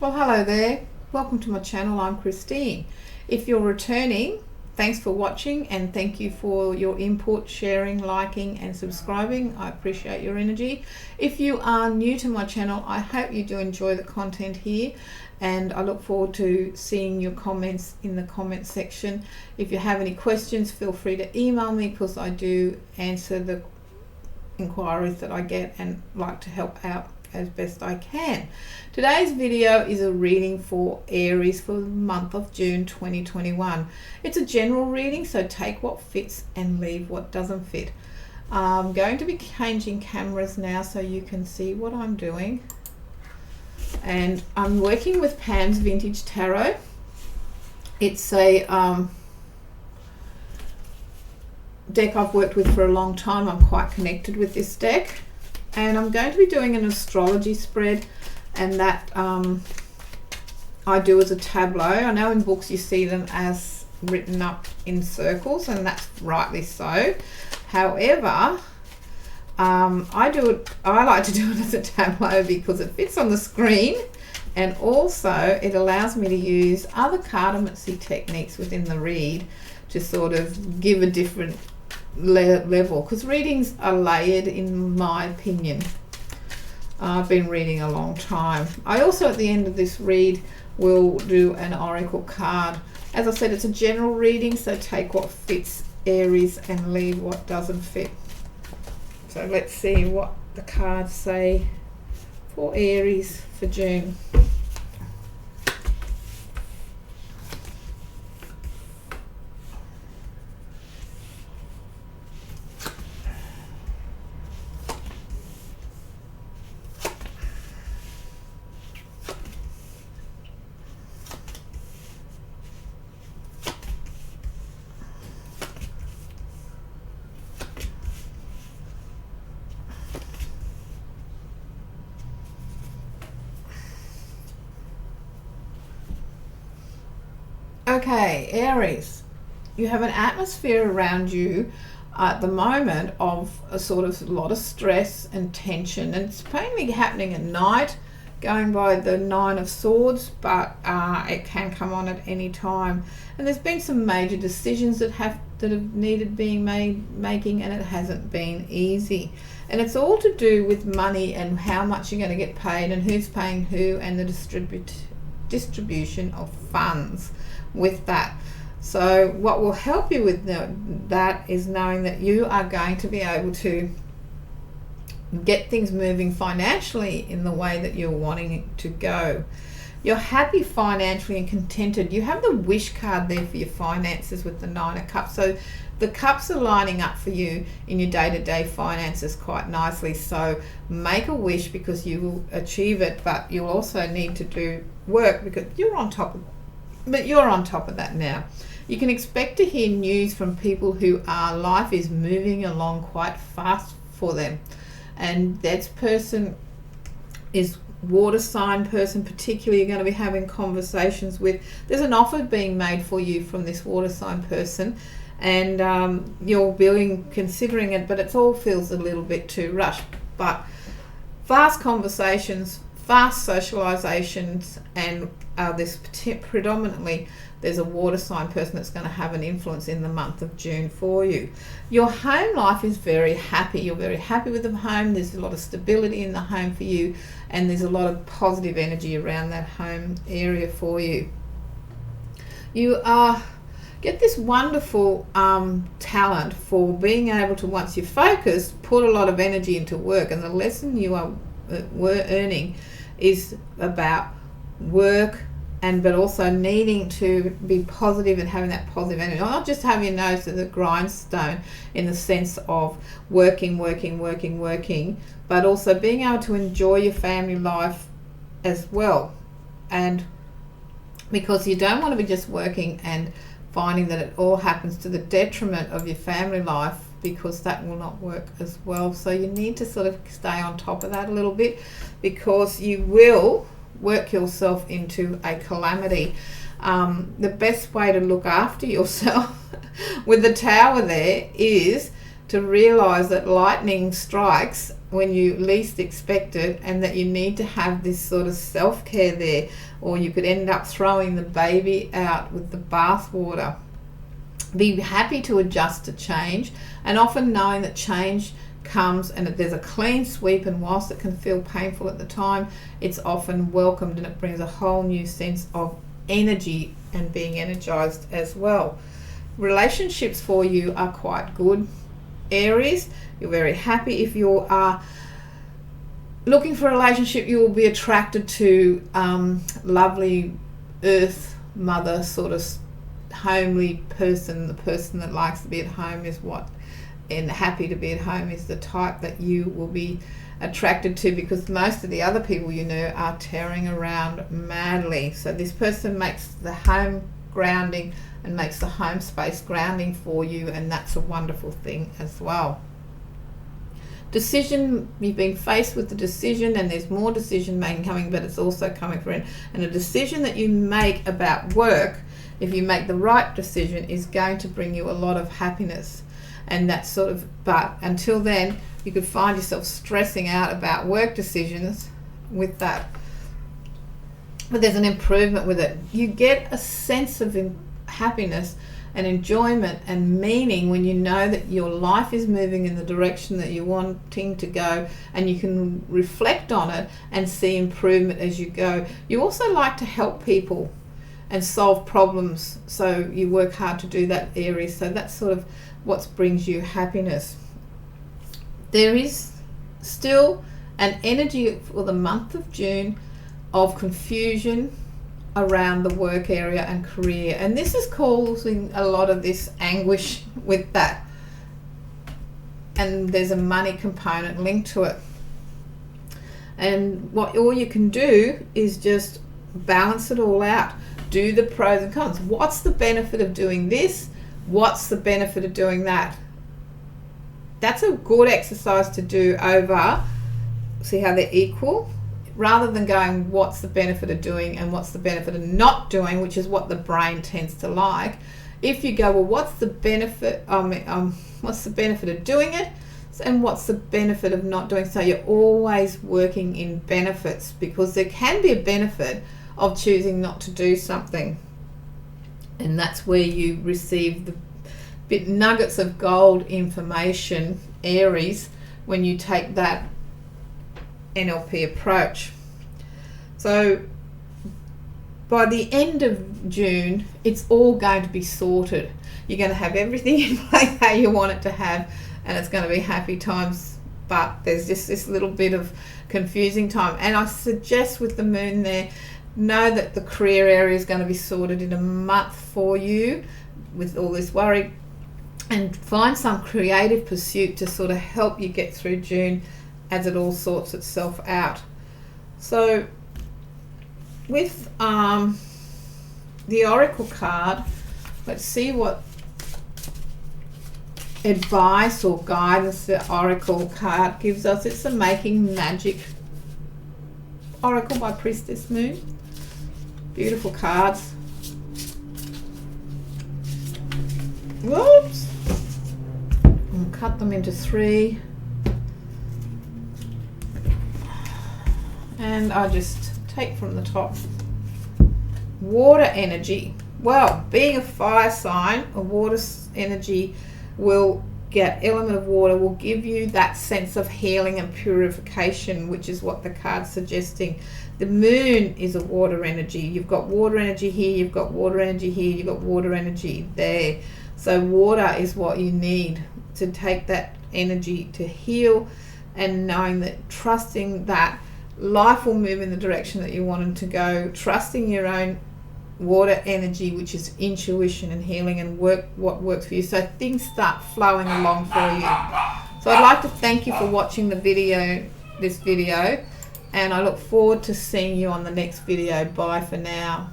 Well, hello there. Welcome to my channel. I'm Christine. If you're returning, thanks for watching and thank you for your input, sharing, liking and subscribing. I appreciate your energy. If you are new to my channel, I hope you do enjoy the content here and I look forward to seeing your comments in the comment section. If you have any questions, feel free to email me because I do answer the inquiries that I get and like to help out as best I can. Today's video is a reading for Aries for the month of June 2021. It's a general reading, so take what fits and leave what doesn't fit. I'm going to be changing cameras now so you can see what I'm doing. And I'm working with Pam's Vintage Tarot. It's a deck I've worked with for a long time. I'm quite connected with this deck. And I'm going to be doing an astrology spread, and that I do as a tableau. I know in books you see them as written up in circles, and that's rightly so. However, I like to do it as a tableau because it fits on the screen, and also it allows me to use other cartomancy techniques within the read to sort of give a different level, because readings are layered in my opinion. I've been reading a long time. I also at the end of this read will do an oracle card. As I said, it's a general reading, so take what fits Aries and leave what doesn't fit. So let's see what the cards say for Aries for June. Okay, Aries, you have an atmosphere around you at the moment of a sort of lot of stress and tension, and it's mainly happening at night, going by the Nine of Swords, but it can come on at any time. And there's been some major decisions that have needed making, and it hasn't been easy. And it's all to do with money and how much you're going to get paid and who's paying who, and the distribution of funds with that. So what will help you with that is knowing that you are going to be able to get things moving financially in the way that you're wanting it to go. You're happy financially and contented. You have the wish card there for your finances with the Nine of Cups. So the cups are lining up for you in your day-to-day finances quite nicely. So make a wish because you will achieve it, but you'll also need to do work because you're on top of that now. You can expect to hear news from people who life is moving along quite fast for them. And that person is water sign person, particularly you're going to be having conversations with. There's an offer being made for you from this water sign person, and you're considering it, but it all feels a little bit too rushed. But fast conversations, fast socializations, and this predominantly there's a water sign person that's going to have an influence in the month of June for you. Your home life is very happy. You're very happy with the home. There's a lot of stability in the home for you, and there's a lot of positive energy around that home area for you. You get this wonderful talent for being able to, once you're focused, put a lot of energy into work. And the lesson you were earning is about work, but also needing to be positive and having that positive energy. Not just having your nose to the grindstone in the sense of working, but also being able to enjoy your family life as well. And because you don't want to be just working and finding that it all happens to the detriment of your family life, because that will not work as well. So you need to sort of stay on top of that a little bit, because you will work yourself into a calamity. The best way to look after yourself with the Tower there is to realize that lightning strikes when you least expect it, and that you need to have this sort of self-care there, or you could end up throwing the baby out with the bathwater. Be happy to adjust to change, and often knowing that change comes and that there's a clean sweep, and whilst it can feel painful at the time, it's often welcomed, and it brings a whole new sense of energy and being energized as well. Relationships for you are quite good, Aries. You're very happy. If you are looking for a relationship, you will be attracted to lovely earth mother sort of homely person. The person that likes to be at home is what, and happy to be at home is the type that you will be attracted to, because most of the other people you know are tearing around madly. So this person makes the home grounding and makes the home space grounding for you, and that's a wonderful thing as well. Decision, you've been faced with the decision, and there's more decision making coming, but it's also coming for it. And a decision that you make about work, if you make the right decision, is going to bring you a lot of happiness. And that's sort of, but until then, you could find yourself stressing out about work decisions with that. But there's an improvement with it. You get a sense of happiness and enjoyment and meaning when you know that your life is moving in the direction that you're wanting to go, and you can reflect on it and see improvement as you go. You also like to help people and solve problems, so you work hard to do that, Aries. So that's sort of what brings you happiness. There is still an energy for the month of June of confusion around the work area and career, and this is causing a lot of this anguish with that, and there's a money component linked to it. And what all you can do is just balance it all out. Do the pros and cons. What's the benefit of doing this? What's the benefit of doing that? That's a good exercise to do over, see how they're equal, rather than going what's the benefit of doing and what's the benefit of not doing, which is what the brain tends to like. If you go, well, what's the benefit what's the benefit of doing it, and what's the benefit of not doing, so you're always working in benefits, because there can be a benefit of choosing not to do something, and that's where you receive the bit nuggets of gold information, Aries, when you take that NLP approach. So by the end of June, it's all going to be sorted. You're going to have everything in place how you want it to have, and it's going to be happy times, but there's just this little bit of confusing time. And I suggest with the moon there, know that the career area is going to be sorted in a month for you with all this worry, and find some creative pursuit to sort of help you get through June as it all sorts itself out. So with the Oracle card, let's see what advice or guidance the Oracle card gives us. It's the Making Magic Oracle by Priestess Moon. Beautiful cards. Whoops. I'll cut them into 3. And I just take from the top. Water energy. Well, being a fire sign, a water energy will get, element of water will give you that sense of healing and purification, which is what the card's suggesting. The moon is a water energy. You've got water energy here, you've got water energy here, you've got water energy there. So water is what you need to take that energy to heal, and knowing that, trusting that life will move in the direction that you want it to go, trusting your own water energy, which is intuition and healing, and what works for you, so things start flowing along for you. So I'd like to thank you for watching this video, and I look forward to seeing you on the next video. Bye for now.